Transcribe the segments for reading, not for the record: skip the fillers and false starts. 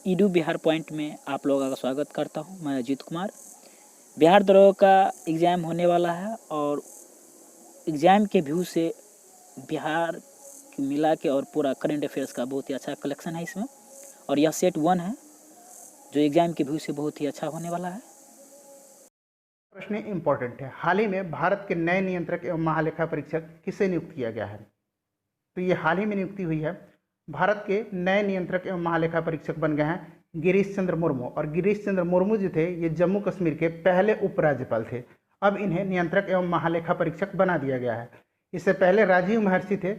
Edu Bihar point में आप लोगों का स्वागत करता हूं। मैं अजीत कुमार। बिहार दरोगा का एग्ज़ाम होने वाला है और एग्ज़ाम के व्यू से बिहार मिला के और पूरा करंट अफेयर्स का बहुत ही अच्छा कलेक्शन है इसमें। और यह सेट 1 है जो एग्ज़ाम के व्यू से बहुत ही अच्छा होने वाला है। प्रश्न इंपॉर्टेंट है। हाल ही में भारत के नए नियंत्रक एवं महालेखा परीक्षक किसे नियुक्त किया गया है? तो ये हाल ही में नियुक्ति हुई है। भारत के नए नियंत्रक एवं महालेखा परीक्षक बन गए हैं गिरीश चंद्र मुर्मू। और गिरीश चंद्र मुर्मू जो थे ये जम्मू कश्मीर के पहले उपराज्यपाल थे। अब इन्हें नियंत्रक एवं महालेखा परीक्षक बना दिया गया है। इससे पहले राजीव महर्षि थे,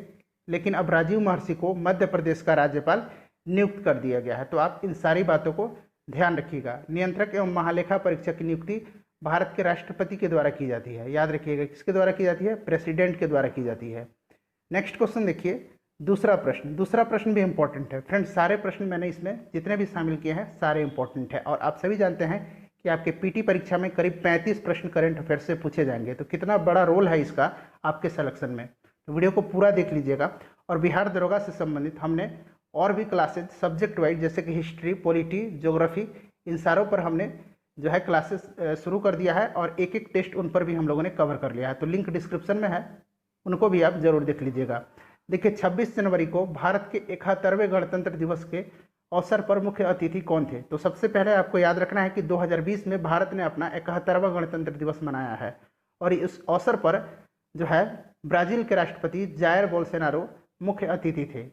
लेकिन अब राजीव महर्षि को मध्य प्रदेश का राज्यपाल नियुक्त कर दिया गया है। तो आप इन सारी बातों को ध्यान रखिएगा। नियंत्रक एवं महालेखा परीक्षक की नियुक्ति भारत के राष्ट्रपति के द्वारा की जाती है। याद रखिएगा, किसके द्वारा की जाती है? प्रेसिडेंट के द्वारा की जाती है। नेक्स्ट क्वेश्चन देखिए, दूसरा प्रश्न भी इंपॉर्टेंट है। फ्रेंड्स, सारे प्रश्न मैंने इसमें जितने भी शामिल किए हैं सारे इंपॉर्टेंट है। और आप सभी जानते हैं कि आपके पीटी परीक्षा में करीब 35 प्रश्न करंट अफेयर से पूछे जाएंगे। तो कितना बड़ा रोल है इसका आपके सिलेक्शन में। तो वीडियो को पूरा देख लीजिएगा। और बिहार दरोगा से संबंधित हमने और भी क्लासेज सब्जेक्ट वाइज, जैसे कि हिस्ट्री, पॉलिटी, ज्योग्राफी, इन सारों पर हमने जो है क्लासेस शुरू कर दिया है। और एक एक टेस्ट उन पर भी हम लोगों ने कवर कर लिया है। तो लिंक डिस्क्रिप्शन में है, उनको भी आप जरूर देख लीजिएगा। देखिए, 26 जनवरी को भारत के 71वें गणतंत्र दिवस के अवसर पर मुख्य अतिथि कौन थे? तो सबसे पहले आपको याद रखना है कि 2020 में भारत ने अपना 71वां गणतंत्र दिवस मनाया है। और इस अवसर पर जो है ब्राजील के राष्ट्रपति जायर बोल्सोनारो मुख्य अतिथि थे।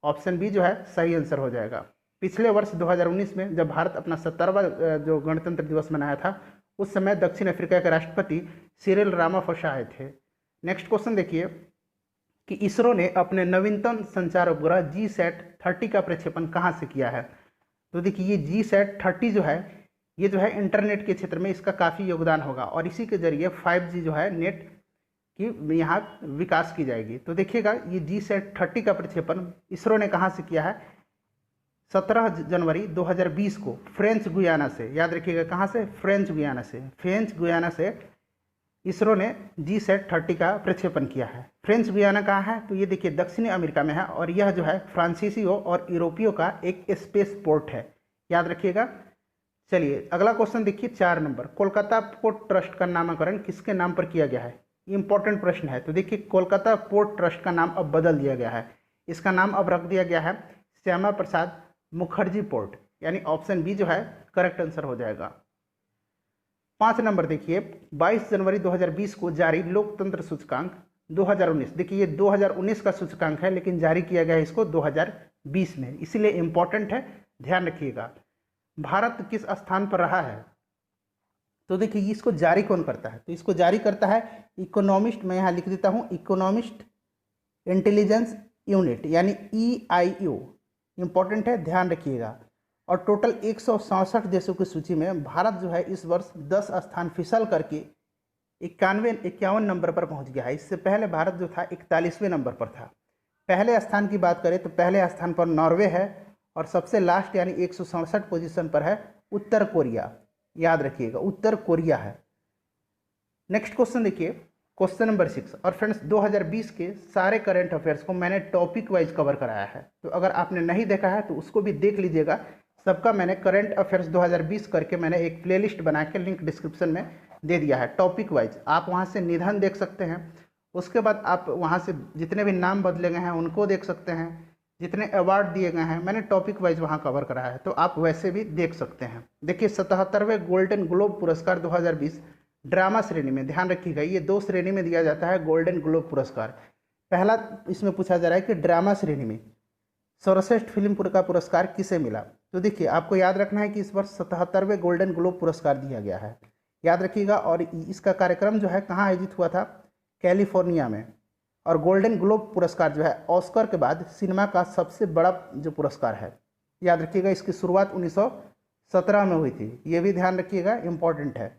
ऑप्शन बी जो है सही आंसर हो जाएगा। पिछले वर्ष 2019 में जब भारत अपना 70वां जो गणतंत्र दिवस मनाया था, उस समय दक्षिण अफ्रीका के राष्ट्रपति सिरिल रामाफोसा आए थे। नेक्स्ट क्वेश्चन देखिए कि इसरो ने अपने नवीनतम संचार उपग्रह GSAT-30 का प्रक्षेपण कहाँ से किया है? तो देखिए, ये GSAT-30 जो है, ये जो है इंटरनेट के क्षेत्र में इसका काफ़ी योगदान होगा। और इसी के जरिए 5G जो है नेट की यहाँ विकास की जाएगी। तो देखिएगा, ये GSAT-30 का प्रक्षेपण इसरो ने कहाँ से किया है? 17 जनवरी 2020 को फ्रेंच गुयाना से। याद रखिएगा, कहाँ से? फ्रेंच गुयाना से इसरो ने GSAT-30 का प्रक्षेपण किया है। फ्रेंच गुयाना कहाँ है? तो ये देखिए दक्षिणी अमेरिका में है। और यह जो है फ्रांसीसियों और यूरोपियों का एक स्पेस पोर्ट है। याद रखिएगा। चलिए अगला क्वेश्चन देखिए, 4 नंबर। कोलकाता पोर्ट ट्रस्ट का नामकरण किसके नाम पर किया गया है? इंपॉर्टेंट प्रश्न है। तो देखिए, कोलकाता पोर्ट ट्रस्ट का नाम अब बदल दिया गया है। इसका नाम अब रख दिया गया है श्यामा प्रसाद मुखर्जी पोर्ट। यानी ऑप्शन बी जो है करेक्ट आंसर हो जाएगा। 5 नंबर देखिए, 22 जनवरी 2020 को जारी लोकतंत्र सूचकांक 2019। देखिए, ये 2019 का सूचकांक है, लेकिन जारी किया गया है इसको 2020 में, इसीलिए इंपॉर्टेंट है, ध्यान रखिएगा। भारत किस स्थान पर रहा है? तो देखिए, इसको जारी कौन करता है? तो इसको जारी करता है इकोनॉमिस्ट, मैं यहाँ लिख देता हूँ, इकोनॉमिस्ट इंटेलिजेंस यूनिट, यानी EIU। इंपॉर्टेंट है, ध्यान रखिएगा। और टोटल 167 देशों की सूची में भारत जो है इस वर्ष 10 स्थान फिसल करके 51 नंबर पर पहुंच गया है। इससे पहले भारत जो था 41वें नंबर पर था। पहले स्थान की बात करें तो पहले स्थान पर नॉर्वे है, और सबसे लास्ट यानी 167 पोजीशन पर है उत्तर कोरिया। याद रखिएगा, उत्तर कोरिया है। नेक्स्ट क्वेश्चन देखिए, क्वेश्चन नंबर 6। और फ्रेंड्स, 2020 के सारे करंट अफेयर्स को मैंने टॉपिक वाइज कवर कराया है। तो अगर आपने नहीं देखा है तो उसको भी देख लीजिएगा। सबका मैंने करंट अफेयर्स 2020 करके मैंने एक प्लेलिस्ट बना के लिंक डिस्क्रिप्शन में दे दिया है टॉपिक वाइज। आप वहां से निधन देख सकते हैं। उसके बाद आप वहां से जितने भी नाम बदले गए हैं उनको देख सकते हैं। जितने अवार्ड दिए गए हैं मैंने टॉपिक वाइज वहां कवर कराया है, तो आप वैसे भी देख सकते हैं। देखिए, 77वें गोल्डन ग्लोब पुरस्कार 2020 ड्रामा श्रेणी में, ध्यान रखिएगा, ये 2 श्रेणी में दिया जाता है गोल्डन ग्लोब पुरस्कार। पहला इसमें पूछा जा रहा है कि ड्रामा श्रेणी में सर्वश्रेष्ठ फिल्म का पुरस्कार किसे मिला? तो देखिए, आपको याद रखना है कि इस वर्ष 77वें गोल्डन ग्लोब पुरस्कार दिया गया है। याद रखिएगा। और इसका कार्यक्रम जो है कहाँ आयोजित हुआ था? कैलिफोर्निया में। और गोल्डन ग्लोब पुरस्कार जो है ऑस्कर के बाद सिनेमा का सबसे बड़ा जो पुरस्कार है। याद रखिएगा, इसकी शुरुआत 1917 में हुई थी, ये भी ध्यान रखिएगा, इंपॉर्टेंट है।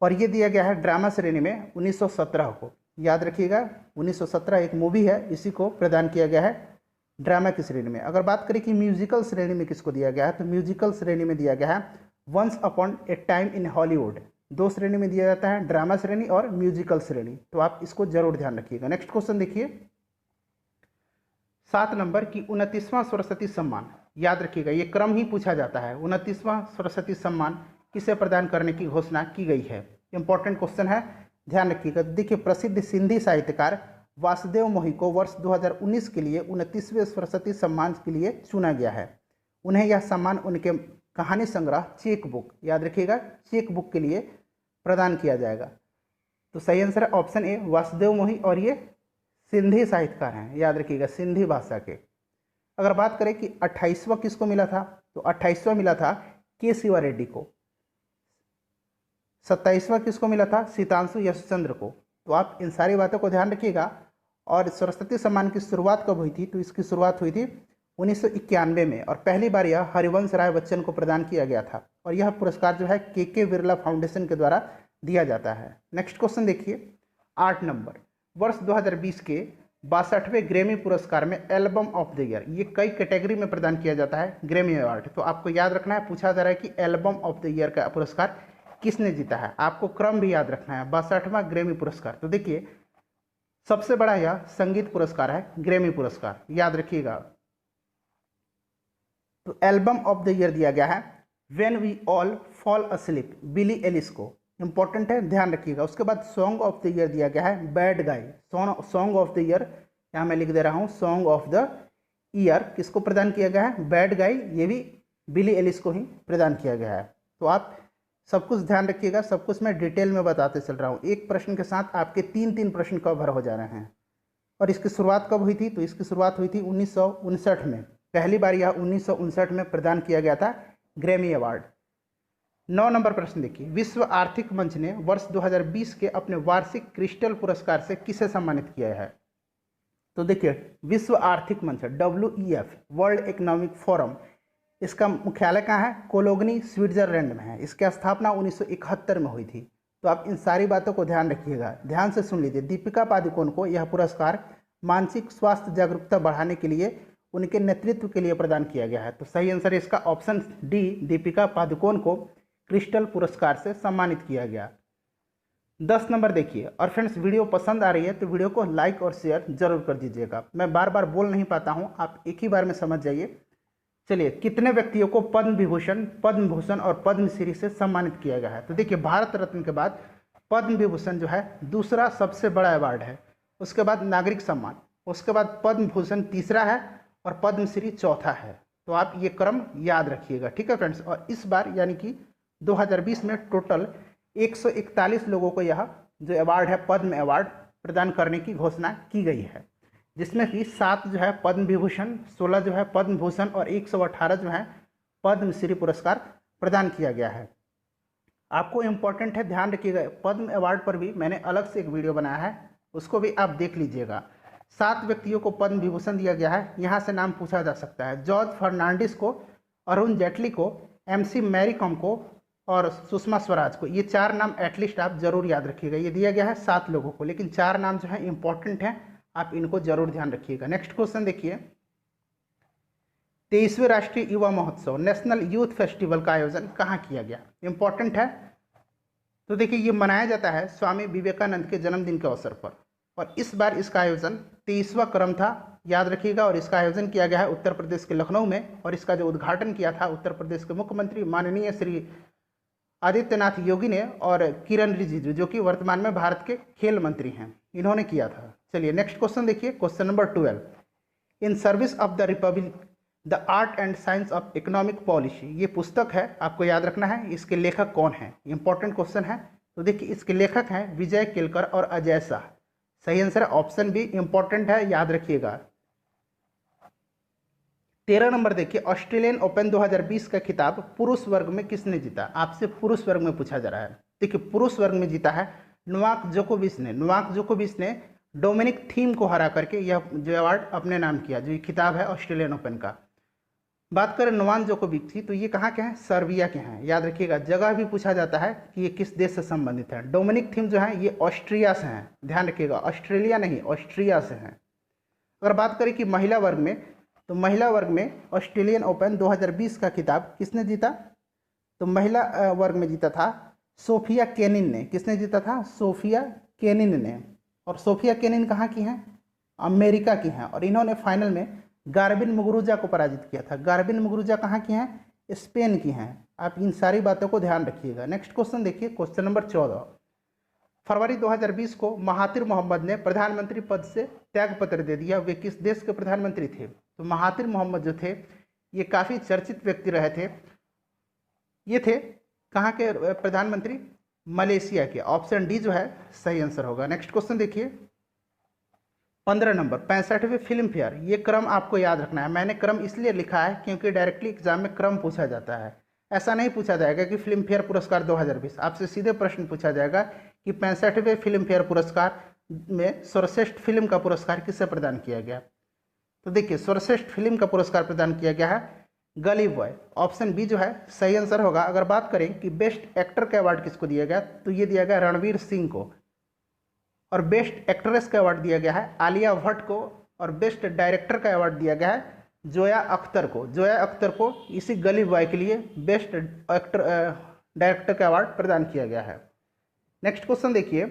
और ये दिया गया है ड्रामा श्रेणी में 1917 को। याद रखिएगा, 1917 एक मूवी है, इसी को प्रदान किया गया है ड्रामा की श्रेणी में। अगर बात करें कि म्यूजिकल श्रेणी में किसको दिया गया है, तो म्यूजिकल श्रेणी में दिया गया है once upon a time in Hollywood. 2 श्रेणी में दिया जाता है, ड्रामा श्रेणी और म्यूजिकल श्रेणी। तो आप इसको जरूर ध्यान रखिएगा। नेक्स्ट क्वेश्चन देखिए, 7 नंबर की 29वां सरस्वती सम्मान याद रखिएगा ये क्रम ही पूछा जाता है। 29वां सरस्वती सम्मान किसे प्रदान करने की घोषणा की गई है? इंपॉर्टेंट क्वेश्चन है, ध्यान रखिएगा। देखिए प्रसिद्ध सिंधी साहित्यकार वासुदेव मोही को वर्ष 2019 के लिए 29वें सरस्वती सम्मान के लिए चुना गया है। उन्हें यह सम्मान उनके कहानी संग्रह चेक बुक, याद रखिएगा चेक बुक के लिए प्रदान किया जाएगा। तो सही आंसर है ऑप्शन ए वासुदेव मोही, और ये सिंधी साहित्यकार हैं, याद रखिएगा सिंधी भाषा के। अगर बात करें कि 28वां किसको मिला था, तो 28वां मिला था के शिवा रेड्डी को। 27वां किसको मिला था? सीतांशु यशचंद्र को। तो आप इन सारी बातों को ध्यान रखिएगा। और सरस्वती सम्मान की शुरुआत कब हुई थी? तो इसकी शुरुआत हुई थी 1991 में, और पहली बार यह हरिवंश राय बच्चन को प्रदान किया गया था। और यह पुरस्कार जो है के बिरला फाउंडेशन के द्वारा दिया जाता है। नेक्स्ट क्वेश्चन देखिए 8 नंबर। वर्ष 2020 के 62वें ग्रैमी पुरस्कार में एल्बम ऑफ द ईयर, ये कई कैटेगरी में प्रदान किया जाता है ग्रैमी अवार्ड। तो आपको याद रखना है, पूछा जा रहा है कि एल्बम ऑफ द ईयर का पुरस्कार किसने जीता है। आपको क्रम भी याद रखना है। 62वां ग्रैमी पुरस्कार, तो देखिए सबसे बड़ा यह संगीत पुरस्कार है ग्रैमी पुरस्कार, याद रखिएगा। तो एल्बम ऑफ द ईयर दिया गया है when we all fall asleep, Billie Eilish को। इंपॉर्टेंट है, ध्यान रखिएगा। उसके बाद सॉन्ग ऑफ द ईयर दिया गया है bad guy. Song of the year यहाँ मैं लिख दे रहा हूँ, सॉन्ग ऑफ द ईयर किसको प्रदान किया गया है? बैड गाय, ये भी बिली एलिस को ही प्रदान किया गया है। तो आप सब कुछ ध्यान रखिएगा, सब कुछ मैं डिटेल में बताते चल रहा हूँ। एक प्रश्न के साथ आपके 3-3 प्रश्न कवर हो जा रहे हैं। और इसकी शुरुआत कब हुई थी? तो इसकी शुरुआत हुई थी 1959 में। पहली बार यह 1959 में प्रदान किया गया था ग्रैमी अवार्ड। 9 नंबर प्रश्न देखिए, विश्व आर्थिक मंच ने वर्ष 2020 के अपने वार्षिक क्रिस्टल पुरस्कार से किसे सम्मानित किया है? तो देखिए विश्व आर्थिक मंच WEF, वर्ल्ड इकोनॉमिक फोरम, इसका मुख्यालय कहाँ है? कोलोगनी स्विट्जरलैंड में है। इसकी स्थापना 1971 में हुई थी। तो आप इन सारी बातों को ध्यान रखिएगा, ध्यान से सुन लीजिए। दीपिका पादुकोण को यह पुरस्कार मानसिक स्वास्थ्य जागरूकता बढ़ाने के लिए उनके नेतृत्व के लिए प्रदान किया गया है। तो सही आंसर है इसका ऑप्शन डी, दीपिका पादुकोण को क्रिस्टल पुरस्कार से सम्मानित किया गया। 10 नंबर देखिए। और फ्रेंड्स वीडियो पसंद आ रही है तो वीडियो को लाइक और शेयर जरूर कर दीजिएगा। मैं बार बार बोल नहीं पाता हूँ, आप एक ही बार में समझ जाइए। चलिए, कितने व्यक्तियों को पद्म विभूषण, पद्म भूषण और पद्मश्री से सम्मानित किया गया है? तो देखिए भारत रत्न के बाद पद्म विभूषण जो है दूसरा सबसे बड़ा अवार्ड है। उसके बाद नागरिक सम्मान, उसके बाद पद्म भूषण तीसरा है और पद्मश्री चौथा है। तो आप ये क्रम याद रखिएगा, ठीक है फ्रेंड्स। और इस बार यानी कि 2020 में टोटल 141 लोगों को यह जो अवार्ड है पद्म अवार्ड प्रदान करने की घोषणा की गई है, जिसमें कि 7 जो है पद्म विभूषण, 16 जो है पद्म भूषण और 118 जो है पद्मश्री पुरस्कार प्रदान किया गया है। आपको इम्पोर्टेंट है, ध्यान रखिएगा, पद्म अवार्ड पर भी मैंने अलग से एक वीडियो बनाया है, उसको भी आप देख लीजिएगा। 7 व्यक्तियों को पद्म विभूषण दिया गया है। यहाँ से नाम पूछा जा सकता है, जॉर्ज फर्नांडिस को, अरुण जेटली को, MC मैरी कॉम को और सुषमा स्वराज को। ये 4 नाम एटलीस्ट आप जरूर याद रखिएगा। ये दिया गया है 7 लोगों को, लेकिन 4 नाम जो है इंपॉर्टेंट हैं, आप इनको जरूर ध्यान रखिएगा। नेक्स्ट क्वेश्चन देखिए, 23वें राष्ट्रीय युवा महोत्सव नेशनल यूथ फेस्टिवल का आयोजन कहाँ किया गया? इंपॉर्टेंट है। तो देखिए ये मनाया जाता है स्वामी विवेकानंद के जन्मदिन के अवसर पर, और इस बार इसका आयोजन 23वां क्रम था, याद रखिएगा। और इसका आयोजन किया गया है उत्तर प्रदेश के लखनऊ में, और इसका जो उद्घाटन किया था उत्तर प्रदेश के मुख्यमंत्री माननीय श्री आदित्यनाथ योगी ने और किरण रिजिजू, जो कि वर्तमान में भारत के खेल मंत्री हैं, इन्होंने किया था। चलिए नेक्स्ट क्वेश्चन देखिए, question number 12। In service of the Republic the art and science of economic policy, ये पुस्तक है, आपको याद रखना है। इसके लेखक कौन है? इंपॉर्टेंट क्वेश्चन है। तो देखिए इसके लेखक हैं विजय केलकर और अजय शाह। सही आंसर है ऑप्शन बी, इंपॉर्टेंट है, याद रखिएगा। 13 नंबर देखिए, ऑस्ट्रेलियन ओपन 2020 का खिताब पुरुष वर्ग में किसने जीता? आपसे पुरुष वर्ग में पूछा जा रहा है। देखिए पुरुष वर्ग में जीता है नोवाक जोकोविच ने। नोवाक जोकोविच ने डोमिनिक थीम को हरा करके यह जो अवार्ड अपने नाम किया, जो ये खिताब है ऑस्ट्रेलियन ओपन का। बात करें नोवाक जोकोविच की, तो ये कहाँ के हैं? सर्बिया के हैं, याद रखिएगा। जगह भी पूछा जाता है कि ये किस देश से संबंधित है। डोमिनिक थीम जो है ये ऑस्ट्रिया से हैं, ध्यान रखिएगा, ऑस्ट्रेलिया नहीं ऑस्ट्रिया से हैं। अगर बात करें कि महिला वर्ग में, तो महिला वर्ग में ऑस्ट्रेलियन ओपन 2020 का खिताब किसने जीता? तो महिला वर्ग में जीता था सोफिया केनिन ने। किसने जीता था? सोफिया केनिन ने। और सोफिया केनिन कहाँ की हैं? अमेरिका की हैं, और इन्होंने फाइनल में गार्बिन मुगुरुजा को पराजित किया था। गार्बिन मुगुरुजा कहाँ की हैं? स्पेन की हैं। आप इन सारी बातों को ध्यान रखिएगा। नेक्स्ट क्वेश्चन देखिए, क्वेश्चन नंबर 14। फरवरी 2020 को महातिर मोहम्मद ने प्रधानमंत्री पद से त्यागपत्र दे दिया। वे किस देश के प्रधानमंत्री थे? तो महातिर मोहम्मद जो थे ये काफ़ी चर्चित व्यक्ति रहे थे। ये थे कहाँ के प्रधानमंत्री? मलेशिया के। ऑप्शन डी जो है सही आंसर होगा। नेक्स्ट क्वेश्चन देखिए, 15 नंबर 65वें फिल्म फेयर। ये क्रम आपको याद रखना है। मैंने क्रम इसलिए लिखा है क्योंकि डायरेक्टली एग्जाम में क्रम पूछा जाता है। ऐसा नहीं पूछा जाएगा कि फिल्म फेयर पुरस्कार 2020, आपसे सीधे प्रश्न पूछा जाएगा कि 65वें फिल्म फेयर पुरस्कार में सर्वश्रेष्ठ फिल्म का पुरस्कार किसे प्रदान किया गया? तो देखिए, सर्वश्रेष्ठ फिल्म का पुरस्कार प्रदान किया गया है गली बॉय। ऑप्शन बी जो है सही आंसर होगा। अगर बात करें कि बेस्ट एक्टर का अवार्ड किसको दिया गया, तो ये दिया गया रणवीर सिंह को। और बेस्ट एक्ट्रेस का अवार्ड दिया गया है आलिया भट्ट को। और बेस्ट डायरेक्टर का अवार्ड दिया गया है जोया अख्तर को। जोया अख्तर को इसी गली बॉय के लिए बेस्ट एक्टर डायरेक्टर का अवार्ड प्रदान किया गया है। नेक्स्ट क्वेश्चन देखिए,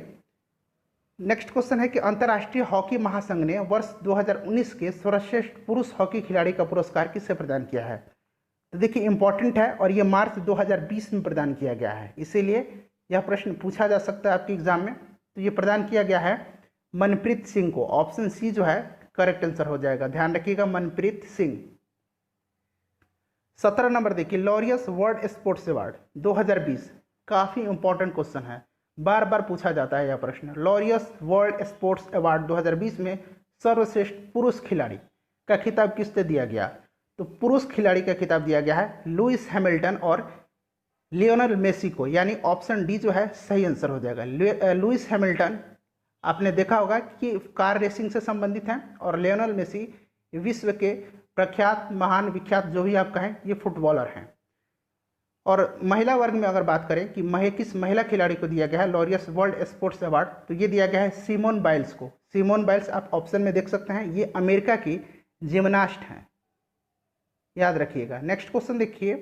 नेक्स्ट क्वेश्चन है कि अंतर्राष्ट्रीय हॉकी महासंघ ने वर्ष 2019 के सर्वश्रेष्ठ पुरुष हॉकी खिलाड़ी का पुरस्कार किसे प्रदान किया है? तो देखिए इंपॉर्टेंट है और ये मार्च 2020 में प्रदान किया गया है, इसीलिए यह प्रश्न पूछा जा सकता है आपके एग्जाम में। तो ये प्रदान किया गया है मनप्रीत सिंह को। ऑप्शन सी जो है करेक्ट आंसर हो जाएगा। ध्यान रखिएगा, मनप्रीत सिंह। 17 नंबर देखिए, लॉरियस वर्ल्ड स्पोर्ट्स अवार्ड 2020 काफ़ी इंपॉर्टेंट क्वेश्चन है, बार बार पूछा जाता है यह प्रश्न। लॉरियस वर्ल्ड स्पोर्ट्स अवार्ड 2020 में सर्वश्रेष्ठ पुरुष खिलाड़ी का खिताब किससे दिया गया? तो पुरुष खिलाड़ी का खिताब दिया गया है लुइस हैमिल्टन और लियोनेल मेसी को, यानी ऑप्शन डी जो है सही आंसर हो जाएगा। लुइस हैमिल्टन आपने देखा होगा कि कार रेसिंग से संबंधित हैं और लियोनेल मेसी विश्व के प्रख्यात महान विख्यात जो भी आप कहें ये फुटबॉलर हैं। और महिला वर्ग में अगर बात करें कि किस महिला खिलाड़ी को दिया गया है लॉरियस वर्ल्ड स्पोर्ट्स अवार्ड, तो ये दिया गया है सिमोन बाइल्स को। सिमोन बाइल्स आप ऑप्शन में देख सकते हैं, ये अमेरिका की जिम्नास्ट हैं, याद रखिएगा। नेक्स्ट क्वेश्चन देखिए,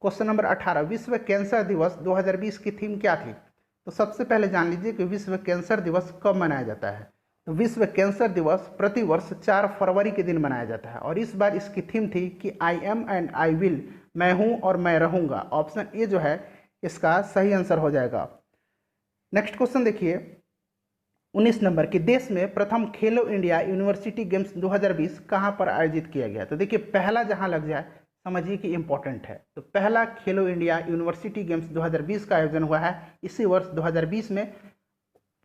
क्वेश्चन नंबर 18। विश्व कैंसर दिवस 2020 की थीम क्या थी? तो सबसे पहले जान लीजिए कि विश्व कैंसर दिवस कब मनाया जाता है। तो विश्व कैंसर दिवस प्रतिवर्ष 4 फरवरी के दिन मनाया जाता है और इस बार इसकी थीम थी कि I am and I will, मैं हूं और मैं रहूंगा। ऑप्शन ए जो है इसका सही आंसर हो जाएगा। नेक्स्ट क्वेश्चन देखिए, 19 नंबर कि देश में प्रथम खेलो इंडिया यूनिवर्सिटी गेम्स 2020 कहां पर आयोजित किया गया? तो देखिए पहला जहां लग जाए समझिए कि इंपॉर्टेंट है। तो पहला खेलो इंडिया यूनिवर्सिटी गेम्स 2020 का आयोजन हुआ है इसी वर्ष 2020 में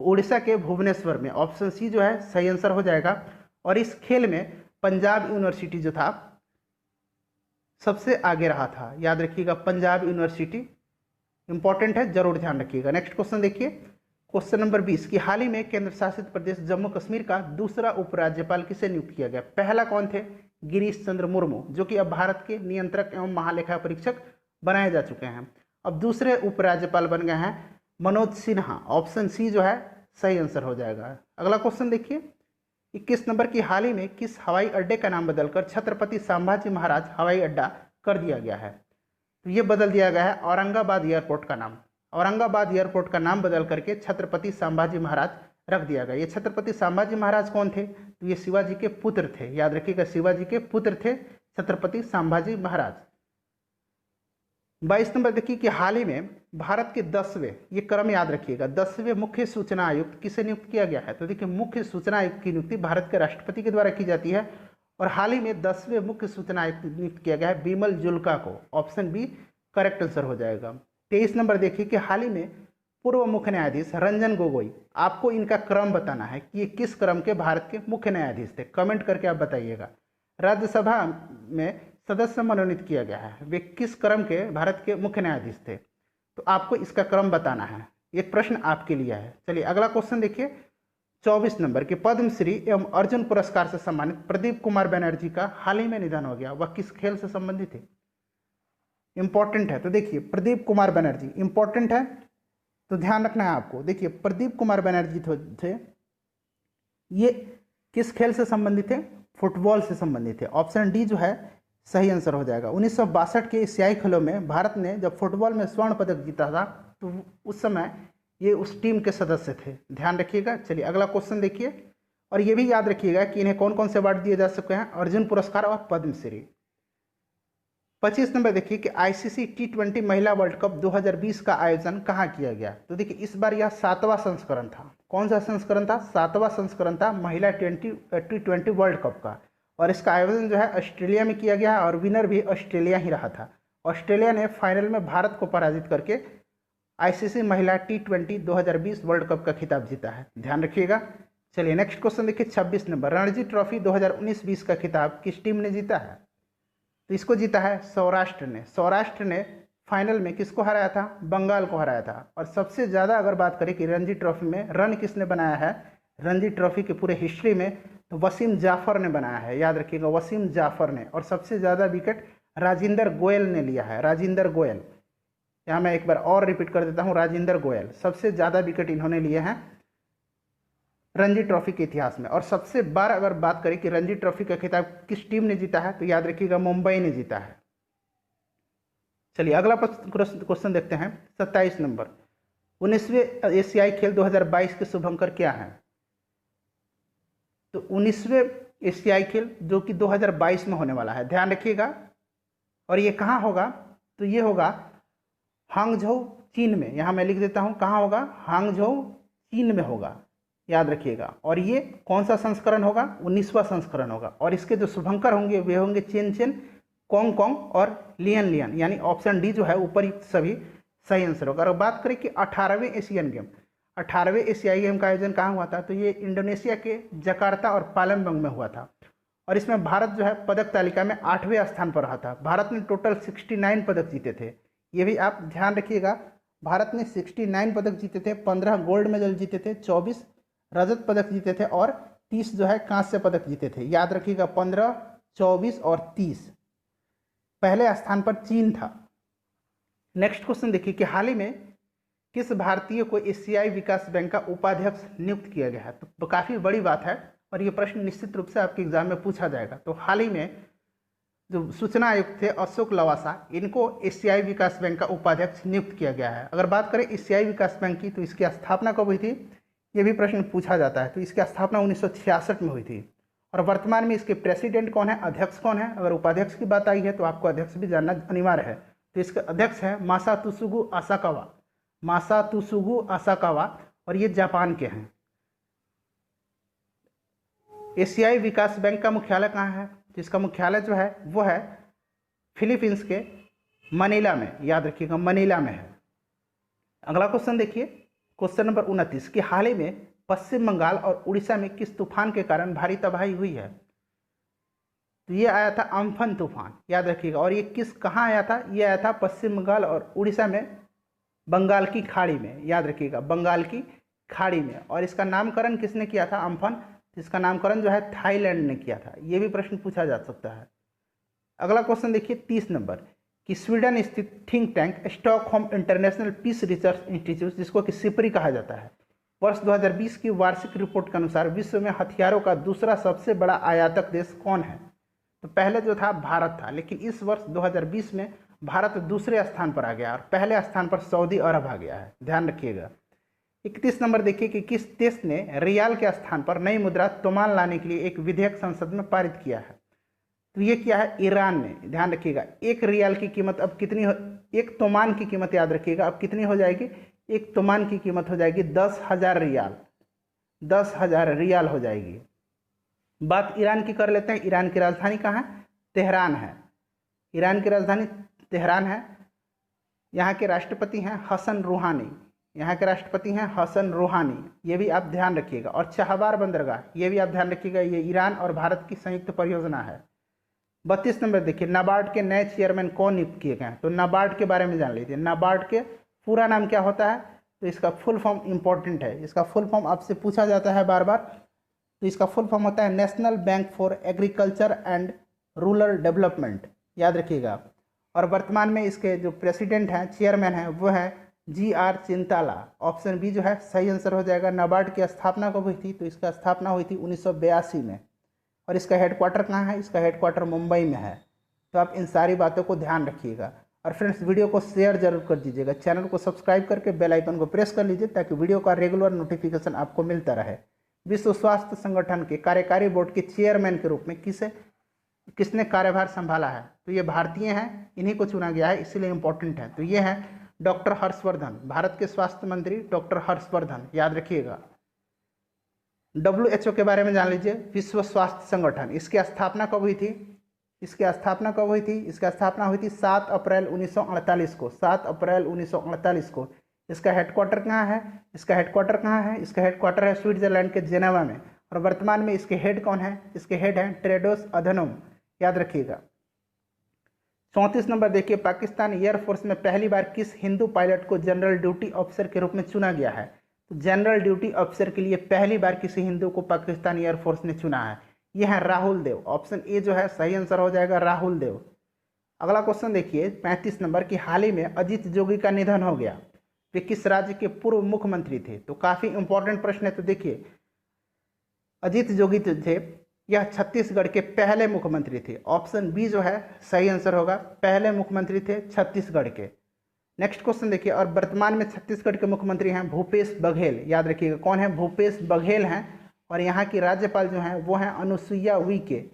उड़ीसा के भुवनेश्वर में। ऑप्शन सी जो है सही आंसर हो जाएगा। और इस खेल में पंजाब यूनिवर्सिटी जो था सबसे आगे रहा था, याद रखिएगा, पंजाब यूनिवर्सिटी इंपॉर्टेंट है, जरूर ध्यान रखिएगा। नेक्स्ट क्वेश्चन देखिए, क्वेश्चन नंबर 20 कि हाल ही में केंद्र शासित प्रदेश जम्मू कश्मीर का दूसरा उपराज्यपाल किसे नियुक्त किया गया? पहला कौन थे? गिरीश चंद्र मुर्मू, जो कि अब भारत के नियंत्रक एवं महालेखा परीक्षक बनाए जा चुके हैं। अब दूसरे उपराज्यपाल बन गए हैं मनोज सिन्हा। ऑप्शन सी जो है सही आंसर हो जाएगा। अगला क्वेश्चन देखिए, 21 नंबर की हाल ही में किस हवाई अड्डे का नाम बदलकर छत्रपति संभाजी महाराज हवाई अड्डा कर दिया गया है? तो ये बदल दिया गया है औरंगाबाद एयरपोर्ट का नाम। औरंगाबाद एयरपोर्ट का नाम बदल करके छत्रपति संभाजी महाराज रख दिया गया। ये छत्रपति संभाजी महाराज कौन थे? तो ये शिवाजी के पुत्र थे, याद रखिएगा, शिवाजी के पुत्र थे छत्रपति संभाजी महाराज। 22 नंबर देखिए कि हाल ही में भारत के 10वें, ये क्रम याद रखिएगा, 10वें मुख्य सूचना आयुक्त किसे नियुक्त किया गया है? तो देखिए मुख्य सूचना आयुक्त की नियुक्ति भारत के राष्ट्रपति के द्वारा की जाती है और हाल ही में 10वें मुख्य सूचना आयुक्त नियुक्त किया गया है बिमल जुल्का को। ऑप्शन बी करेक्ट आंसर हो जाएगा। 23 नंबर देखिए कि हाल ही में पूर्व मुख्य न्यायाधीश रंजन गोगोई, आपको इनका क्रम बताना है कि ये किस क्रम के भारत के मुख्य न्यायाधीश थे, कमेंट करके आप बताइएगा। राज्यसभा में सदस्य मनोनीत किया गया है, वे किस क्रम के भारत के मुख्य न्यायाधीश थे? तो आपको इसका क्रम बताना है, एक प्रश्न आपके लिए है। चलिए अगला क्वेश्चन देखिए, 24 नंबर के पद्मश्री एवं अर्जुन पुरस्कार से सम्मानित प्रदीप कुमार बनर्जी का हाल ही में निधन हो गया, वह किस खेल से संबंधित है? इंपॉर्टेंट है। तो देखिए प्रदीप कुमार बनर्जी इंपॉर्टेंट है, तो ध्यान रखना है आपको। देखिए प्रदीप कुमार बनर्जी थे, ये किस खेल से संबंधित थे? फुटबॉल से संबंधित है। ऑप्शन डी जो है सही आंसर हो जाएगा। 1962 के एशियाई खेलों में भारत ने जब फुटबॉल में स्वर्ण पदक जीता था तो उस समय ये उस टीम के सदस्य थे, ध्यान रखिएगा। चलिए अगला क्वेश्चन देखिए, और ये भी याद रखिएगा कि इन्हें कौन कौन से अवार्ड दिए जा सकते हैं, अर्जुन पुरस्कार और पद्मश्री। 25 नंबर देखिए कि आईसीसी T20 महिला वर्ल्ड कप 2020 का आयोजन कहाँ किया गया। तो देखिए इस बार यह 7वां संस्करण था। कौन सा संस्करण था? 7वां संस्करण था महिला T20 वर्ल्ड कप का। और इसका आयोजन जो है ऑस्ट्रेलिया में किया गया और विनर भी ऑस्ट्रेलिया ही रहा था। ऑस्ट्रेलिया ने फाइनल में भारत को पराजित करके आईसीसी महिला T20 2020 वर्ल्ड कप का खिताब जीता है, ध्यान रखिएगा। चलिए नेक्स्ट क्वेश्चन देखिए 26 नंबर, रणजी ट्रॉफी 2019-20 का खिताब किस टीम ने जीता है? तो इसको जीता है सौराष्ट्र ने। सौराष्ट्र ने फाइनल में किसको हराया था? बंगाल को हराया था। और सबसे ज़्यादा अगर बात करें कि रणजी ट्रॉफी में रन किसने बनाया है रणजी ट्रॉफी के पूरे हिस्ट्री में, तो वसीम जाफर ने बनाया है, याद रखिएगा वसीम जाफर ने। और सबसे ज़्यादा विकेट राजिंदर गोयल ने लिया है, राजिंदर गोयल। यहाँ मैं एक बार और रिपीट कर देता हूँ, राजिंदर गोयल सबसे ज़्यादा विकेट इन्होंने लिए हैं रणजी ट्रॉफी के इतिहास में। और सबसे बार अगर बात करें कि रणजी ट्रॉफी का खिताब किस टीम ने जीता है, तो याद रखिएगा मुंबई ने जीता है। चलिए अगला क्वेश्चन देखते हैं 27 नंबर, 19वें एशियाई खेल 2022 के शुभंकर क्या हैं? तो 19वें एशियाई खेल जो कि 2022 में होने वाला है, ध्यान रखिएगा। और ये कहाँ होगा? तो ये होगा हांगझोउ चीन में। यहाँ मैं लिख देता हूँ, कहाँ होगा? हांगझोउ चीन में होगा, याद रखिएगा। और ये कौन सा संस्करण होगा? 19वां संस्करण होगा। और इसके जो शुभंकर होंगे वे होंगे चेन चेन, कोंग कोंग और लियन लियन, यानी ऑप्शन डी जो है ऊपर सभी सही आंसर होगा। और बात करें कि 18वें एशियन गेम, 18वें एशियाई गेम का आयोजन कहाँ हुआ था? तो ये इंडोनेशिया के जकार्ता और पालमबंग में हुआ था। और इसमें भारत जो है पदक तालिका में 8वें स्थान पर रहा था। भारत ने टोटल 69 पदक जीते थे, ये भी आप ध्यान रखिएगा। भारत ने 69 पदक जीते थे, 15 गोल्ड मेडल जीते थे, 24 रजत पदक जीते थे और 30 जो है कांस्य पदक जीते थे, याद रखिएगा 15, 24 और 30। पहले स्थान पर चीन था। नेक्स्ट क्वेश्चन देखिए कि हाल ही में किस भारतीय को एशियाई विकास बैंक का उपाध्यक्ष नियुक्त किया गया है? तो काफ़ी बड़ी बात है और ये प्रश्न निश्चित रूप से आपके एग्जाम में पूछा जाएगा। तो हाल ही में जो सूचना आयुक्त थे अशोक लवासा, इनको एशियाई विकास बैंक का उपाध्यक्ष नियुक्त किया गया है। अगर बात करें एशियाई विकास बैंक की, तो इसकी स्थापना कब हुई थी? ये भी प्रश्न पूछा जाता है। तो इसकी स्थापना 1966 में हुई थी। और वर्तमान में इसके प्रेसिडेंट कौन है, अध्यक्ष कौन है? अगर उपाध्यक्ष की बात आई है तो आपको अध्यक्ष भी जानना अनिवार्य है। तो इसके अध्यक्ष है मासात्सुगु आसाकावा, मासात्सुगु आसाकावा, और ये जापान के हैं। एशियाई विकास बैंक का मुख्यालय कहाँ है? जिसका मुख्यालय जो है वो है फिलीपींस के मनीला में, याद रखिएगा मनीला में है। अगला क्वेश्चन देखिए क्वेश्चन नंबर 29 कि हाल ही में पश्चिम बंगाल और उड़ीसा में किस तूफान के कारण भारी तबाही हुई है? तो ये आया था अम्फन तूफान, याद रखिएगा। और ये कहाँ आया था? ये आया था पश्चिम बंगाल और उड़ीसा में, बंगाल की खाड़ी में, याद रखिएगा बंगाल की खाड़ी में। और इसका नामकरण किसने किया था? अम्फन। इसका नामकरण जो है थाईलैंड ने किया था। ये भी प्रश्न पूछा जा सकता है। अगला क्वेश्चन देखिए 30 नंबर कि स्वीडन स्थित think tank Stockholm International Peace Research Institute, जिसको कि सिपरी कहा जाता है, वर्ष 2020 की वार्षिक रिपोर्ट के अनुसार विश्व में हथियारों का दूसरा सबसे बड़ा आयातक देश कौन है? तो पहले जो था भारत था, लेकिन इस वर्ष 2020 में भारत दूसरे स्थान पर आ गया और पहले स्थान पर सऊदी अरब आ गया है, ध्यान रखिएगा। 31 नंबर देखिए कि किस देश ने रियाल के स्थान पर नई मुद्रा तोमान लाने के लिए एक विधेयक संसद में पारित किया है? तो ये क्या है? ईरान ने। ध्यान रखिएगा एक रियाल की कीमत अब कितनी हो, एक तोमान की कीमत याद रखिएगा अब कितनी हो जाएगी? एक तोमान की कीमत हो जाएगी 10,000 रियाल, 10,000 रियाल हो जाएगी। बात ईरान की कर लेते हैं। ईरान की राजधानी कहाँ है? तेहरान है। ईरान की राजधानी तेहरान है। यहाँ के राष्ट्रपति हैं हसन रूहानी, यहाँ के राष्ट्रपति हैं हसन रूहानी, ये भी आप ध्यान रखिएगा। और चाहबार बंदरगाह, ये भी आप ध्यान रखिएगा, ये ईरान और भारत की संयुक्त परियोजना है। 32 नंबर देखिए नाबार्ड के नए चेयरमैन कौन नियुक्त किए गए हैं? तो नाबार्ड के बारे में जान लीजिए। नाबार्ड के पूरा नाम क्या होता है? तो इसका फुल फॉर्म इंपॉर्टेंट है, इसका फुल फॉर्म आपसे पूछा जाता है बार बार। तो इसका फुल फॉर्म होता है national bank for agriculture and rural development, याद रखिएगा। और वर्तमान में इसके जो प्रेसिडेंट हैं, चेयरमैन हैं, वो है GR चिंताला। ऑप्शन बी जो है सही आंसर हो जाएगा। नाबार्ड की स्थापना कब हुई थी? तो इसका स्थापना हुई थी 1982 में। और इसका हेडक्वार्टर कहाँ है? इसका हेडक्वार्टर मुंबई में है। तो आप इन सारी बातों को ध्यान रखिएगा। और फ्रेंड्स वीडियो को शेयर जरूर कर दीजिएगा, चैनल को सब्सक्राइब करके बेल आइकन को प्रेस कर लीजिए ताकि वीडियो का रेगुलर नोटिफिकेशन आपको मिलता रहे। विश्व स्वास्थ्य संगठन के कार्यकारी बोर्ड के चेयरमैन के रूप में किसने कार्यभार संभाला है? तो ये भारतीय हैं, इन्हीं को चुना गया है, इसीलिए इंपॉर्टेंट है। तो ये है डॉक्टर हर्षवर्धन, भारत के स्वास्थ्य मंत्री डॉक्टर हर्षवर्धन, याद रखिएगा। WHO के बारे में जान लीजिए, विश्व स्वास्थ्य संगठन, इसकी स्थापना कब हुई थी? इसकी स्थापना कब हुई थी? इसकी स्थापना हुई थी 7 अप्रैल 1948 को, 7 अप्रैल 1948 को। इसका हेडक्वार्टर कहाँ है? इसका हेडक्वार्टर कहाँ है? इसका हेडक्वार्टर है स्विट्जरलैंड के जेनेवा में। और वर्तमान में इसके हेड कौन है? इसके हेड हैं टेड्रोस अधनोम, याद रखिएगा। 34 नंबर देखिए, पाकिस्तान एयरफोर्स में पहली बार किस हिंदू पायलट को जनरल ड्यूटी ऑफिसर के रूप में चुना गया है? तो जनरल ड्यूटी ऑफिसर के लिए पहली बार किसी हिंदू को पाकिस्तान एयरफोर्स ने चुना है, यह है राहुल देव। ऑप्शन ए जो है सही आंसर हो जाएगा, राहुल देव। अगला क्वेश्चन देखिए 35 नंबर की, हाल ही में अजीत जोगी का निधन हो गया, वे किस राज्य के पूर्व मुख्यमंत्री थे? तो काफी इंपॉर्टेंट प्रश्न है। तो देखिए अजीत जोगी जो थे यह छत्तीसगढ़ के पहले मुख्यमंत्री थे। ऑप्शन बी जो है सही आंसर होगा, पहले मुख्यमंत्री थे छत्तीसगढ़ के। नेक्स्ट क्वेश्चन देखिए, और वर्तमान में छत्तीसगढ़ के मुख्यमंत्री हैं भूपेश बघेल, याद रखिएगा। कौन है? भूपेश बघेल हैं। और यहाँ की राज्यपाल जो हैं वो हैं अनुसुईया उइके,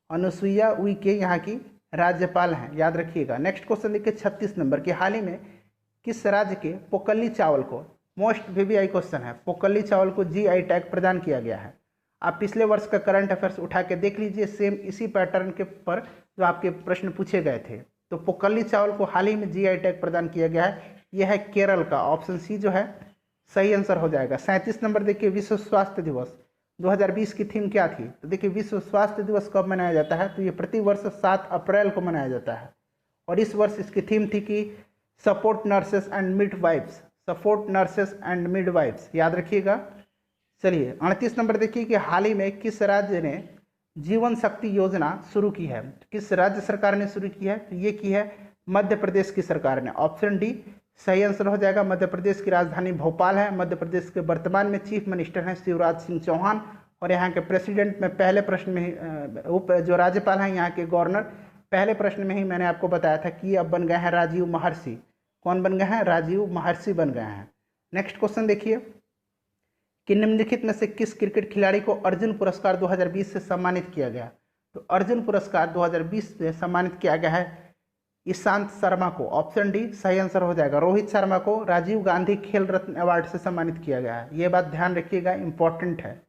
अनुसुईया उइके यहाँ की राज्यपाल हैं, याद रखिएगा। नेक्स्ट क्वेश्चन देखिए 36 नंबर की, हाल ही में किस राज्य के पोकली चावल को, मोस्ट वीवीआई क्वेश्चन है, पोकली चावल को GI टैग प्रदान किया गया है? आप पिछले वर्ष का करंट अफेयर्स उठा के देख लीजिए, सेम इसी पैटर्न के पर जो आपके प्रश्न पूछे गए थे। तो पोकली चावल को हाल ही में GI टैग प्रदान किया गया है, यह है केरल का। ऑप्शन सी जो है सही आंसर हो जाएगा। 37 नंबर देखिए, विश्व स्वास्थ्य दिवस 2020 की थीम क्या थी? तो देखिए विश्व स्वास्थ्य दिवस कब मनाया जाता है? तो ये प्रतिवर्ष 7 अप्रैल को मनाया जाता है। और इस वर्ष इसकी थीम थी कि support nurses and midwives, support nurses and midwives, याद रखिएगा। चलिए 38 नंबर देखिए कि हाल ही में किस राज्य ने जीवन शक्ति योजना शुरू की है? किस राज्य सरकार ने शुरू की है? तो ये की है मध्य प्रदेश की सरकार ने। ऑप्शन डी सही आंसर हो जाएगा। मध्य प्रदेश की राजधानी भोपाल है। मध्य प्रदेश के वर्तमान में चीफ मिनिस्टर हैं शिवराज सिंह चौहान। और यहाँ के प्रेसिडेंट में पहले प्रश्न में ही जो राज्यपाल हैं यहाँ के गवर्नर, पहले प्रश्न में ही मैंने आपको बताया था कि अब बन गए हैं राजीव महर्षि। कौन बन गए हैं? राजीव महर्षि बन गए हैं। नेक्स्ट क्वेश्चन देखिए कि निम्नलिखित में से किस क्रिकेट खिलाड़ी को अर्जुन पुरस्कार 2020 से सम्मानित किया गया? तो अर्जुन पुरस्कार 2020 से सम्मानित किया गया है ईशांत शर्मा को। ऑप्शन डी सही आंसर हो जाएगा। रोहित शर्मा को राजीव गांधी खेल रत्न अवार्ड से सम्मानित किया गया है, ये बात ध्यान रखिएगा, इंपॉर्टेंट है।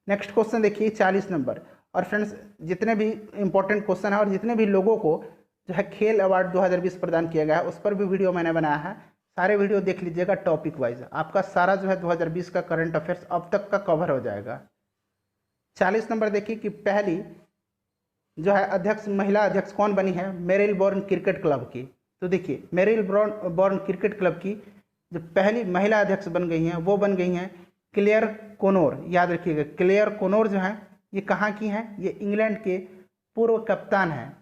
नेक्स्ट क्वेश्चन देखिए 40 नंबर। और फ्रेंड्स जितने भी इंपॉर्टेंट क्वेश्चन है और जितने भी लोगों को जो है खेल अवार्ड 2020 प्रदान किया गया है उस पर भी वीडियो मैंने बनाया है, सारे वीडियो देख लीजिएगा टॉपिक वाइज। आपका सारा जो है 2020 का करंट अफेयर्स अब तक का कवर हो जाएगा। 40 नंबर देखिए कि पहली जो है अध्यक्ष, महिला अध्यक्ष कौन बनी है? मेरिल बोर्न क्रिकेट क्लब की। तो देखिए मेरिल बोर्न क्रिकेट क्लब की जो पहली महिला अध्यक्ष बन गई हैं वो बन गई हैं क्लेयर कोनोर, याद रखिएगा। क्लेयर कोनोर जो है ये कहाँ की हैं? ये इंग्लैंड के पूर्व कप्तान हैं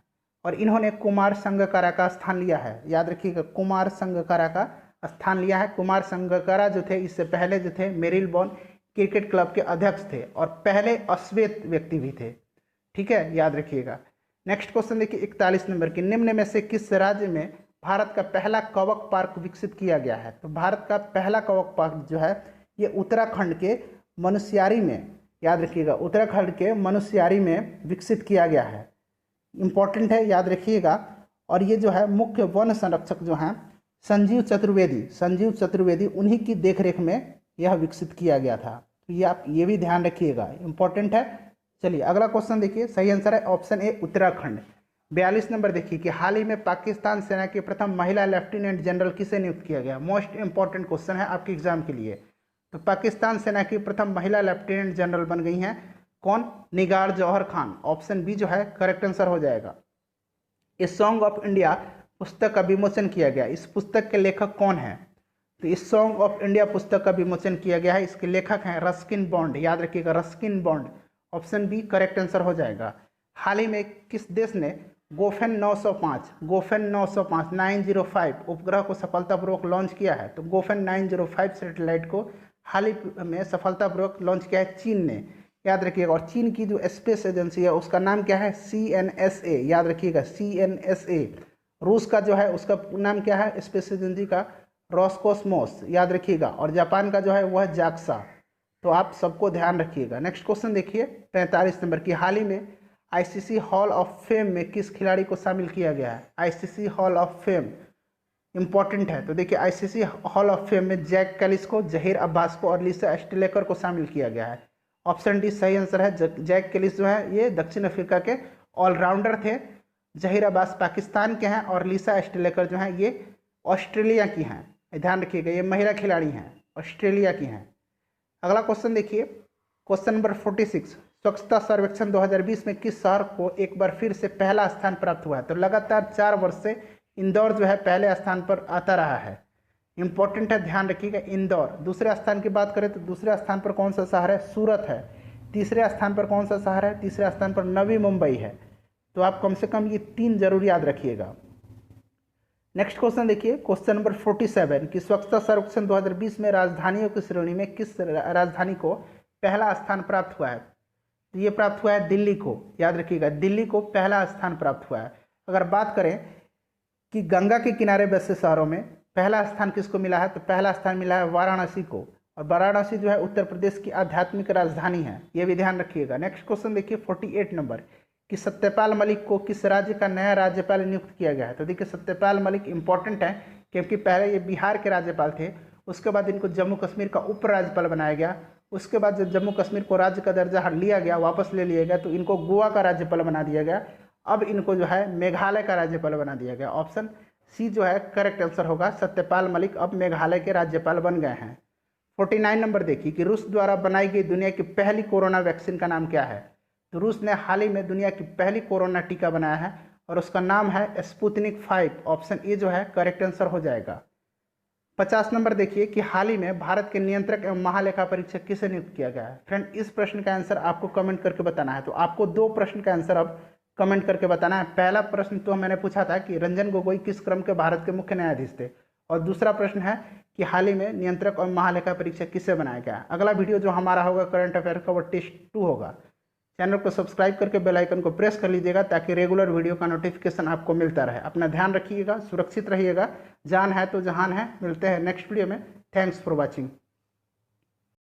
और इन्होंने कुमार संगकारा का स्थान लिया है, याद रखिएगा। कुमार संगकारा का स्थान लिया है। कुमार संगकारा जो थे इससे पहले जो थे मेरिल बोर्न क्रिकेट क्लब के अध्यक्ष थे और पहले अश्वेत व्यक्ति भी थे, ठीक है, याद रखिएगा। नेक्स्ट क्वेश्चन देखिए 41 नंबर की, निम्न में से किस राज्य में भारत का पहला कवक पार्क विकसित किया गया है? तो भारत का पहला कवक पार्क जो है ये उत्तराखंड के मनुस्यारी में, याद रखिएगा, उत्तराखंड के मनुस्यारी में विकसित किया गया है। इंपॉर्टेंट है, याद रखिएगा। और ये जो है मुख्य वन संरक्षक जो हैं संजीव चतुर्वेदी उन्हीं की देखरेख में यह विकसित किया गया था। तो ये आप ये भी ध्यान रखिएगा, इंपॉर्टेंट है। चलिए अगला क्वेश्चन देखिए, सही आंसर है ऑप्शन ए उत्तराखंड। 42 नंबर देखिए कि हाल ही में पाकिस्तान सेना की प्रथम महिला लेफ्टिनेंट जनरल किसे नियुक्त किया गया? मोस्ट इंपॉर्टेंट क्वेश्चन है आपके एग्जाम के लिए। तो पाकिस्तान सेना की प्रथम महिला लेफ्टिनेंट जनरल बन गई हैं कौन? निगार जौहर खान। ऑप्शन बी जो है करेक्ट आंसर हो जाएगा। ए सॉन्ग ऑफ इंडिया पुस्तक का विमोचन किया गया, इस पुस्तक के लेखक कौन है? तो इस सॉन्ग ऑफ इंडिया पुस्तक का विमोचन किया गया है, इसके लेखक हैं रस्किन बॉन्ड, याद रखिएगा, Ruskin Bond. Option B correct answer हो जाएगा। हाल ही में किस देश ने गोफेन 905 905 उपग्रह को सफलतापूर्वक लॉन्च किया है? तो गोफेन 905 सैटेलाइट को हाल ही में सफलतापूर्वक लॉन्च किया है चीन ने, याद रखिएगा। और चीन की जो स्पेस एजेंसी है उसका नाम क्या है? CNSA, याद रखिएगा, CNSA। रूस का जो है उसका नाम क्या है स्पेस एजेंसी का? रॉसकोस्मोस, याद रखिएगा। और जापान का जो है वह जाक्सा। तो आप सबको ध्यान रखिएगा। नेक्स्ट क्वेश्चन देखिए 45 नंबर की, हाल ही में आईसीसी हॉल ऑफ फेम में किस खिलाड़ी को शामिल किया गया है? ICC hall of fame important है, तो देखिए आईसीसी हॉल ऑफ फेम में जैक कैलिस को, जहीर अब्बास को और लिसा एस्टेलेकर को शामिल किया गया है। ऑप्शन डी सही आंसर है। जैक कैलिस जो है ये दक्षिण अफ्रीका के ऑलराउंडर थे, जहीर अब्बास पाकिस्तान के हैं और लिसा एस्टेलेकर जो हैं ये ऑस्ट्रेलिया की हैं। ध्यान रखिएगा, ये महिला खिलाड़ी हैं, ऑस्ट्रेलिया की हैं। अगला क्वेश्चन देखिए, क्वेश्चन नंबर 46, स्वच्छता सर्वेक्षण 2020 में किस शहर को एक बार फिर से पहला स्थान प्राप्त हुआ है? तो लगातार 4 वर्ष से इंदौर जो है पहले स्थान पर आता रहा है। इंपॉर्टेंट है, ध्यान रखिएगा इंदौर। दूसरे स्थान की बात करें तो दूसरे स्थान पर कौन सा शहर है? सूरत है। तीसरे स्थान पर कौन सा शहर है? तीसरे स्थान पर नवी मुंबई है। तो आप कम से कम ये 3 जरूर याद रखिएगा। नेक्स्ट क्वेश्चन देखिए, क्वेश्चन नंबर 47 कि स्वच्छता सर्वेक्षण 2020 में राजधानियों की श्रेणी में किस राजधानी को पहला स्थान प्राप्त हुआ है? तो ये प्राप्त हुआ है दिल्ली को। याद रखिएगा, दिल्ली को पहला स्थान प्राप्त हुआ है। अगर बात करें कि गंगा के किनारे बसे शहरों में पहला स्थान किसको मिला है, तो पहला स्थान मिला है वाराणसी को। और वाराणसी जो है उत्तर प्रदेश की आध्यात्मिक राजधानी है, ये भी ध्यान रखिएगा। नेक्स्ट क्वेश्चन देखिए 48 नंबर कि सत्यपाल मलिक को किस राज्य का नया राज्यपाल नियुक्त किया गया है? तो देखिए सत्यपाल मलिक इंपॉर्टेंट है क्योंकि पहले ये बिहार के राज्यपाल थे, उसके बाद इनको जम्मू कश्मीर का उपराज्यपाल बनाया गया। उसके बाद जब जम्मू कश्मीर को राज्य का दर्जा लिया गया, वापस ले लिया गया, तो इनको गोवा का राज्यपाल बना दिया गया। अब इनको जो है मेघालय का राज्यपाल बना दिया गया। ऑप्शन सी जो है करेक्ट आंसर होगा। सत्यपाल मलिक अब मेघालय के राज्यपाल बन गए हैं। 49 नंबर देखिए कि रूस द्वारा बनाई गई दुनिया की पहली कोरोना वैक्सीन का नाम क्या है? तो रूस ने हाल ही में दुनिया की पहली कोरोना टीका बनाया है और उसका नाम है स्पुतनिक 5। ऑप्शन ए जो है करेक्ट आंसर हो जाएगा। 50 नंबर देखिए कि हाल ही में भारत के नियंत्रक एवं महालेखा परीक्षक किसे नियुक्त किया गया है? फ्रेंड, इस प्रश्न का आंसर आपको कमेंट करके बताना है। तो आपको 2 प्रश्न का आंसर अब कमेंट करके बताना है। पहला प्रश्न तो मैंने पूछा था कि रंजन गोगोई किस क्रम के भारत के मुख्य न्यायाधीश थे, और दूसरा प्रश्न है कि हाल ही में नियंत्रक और महालेखा परीक्षक किसे बनाया गया। अगला वीडियो जो हमारा होगा करंट अफेयर का वो टेस्ट 2 होगा। चैनल को सब्सक्राइब करके बेल आइकन को प्रेस कर लीजिएगा ताकि रेगुलर वीडियो का नोटिफिकेशन आपको मिलता रहे। अपना ध्यान रखिएगा, सुरक्षित रहिएगा। जान है तो जहान है। मिलते हैं नेक्स्ट वीडियो में। Thanks for watching.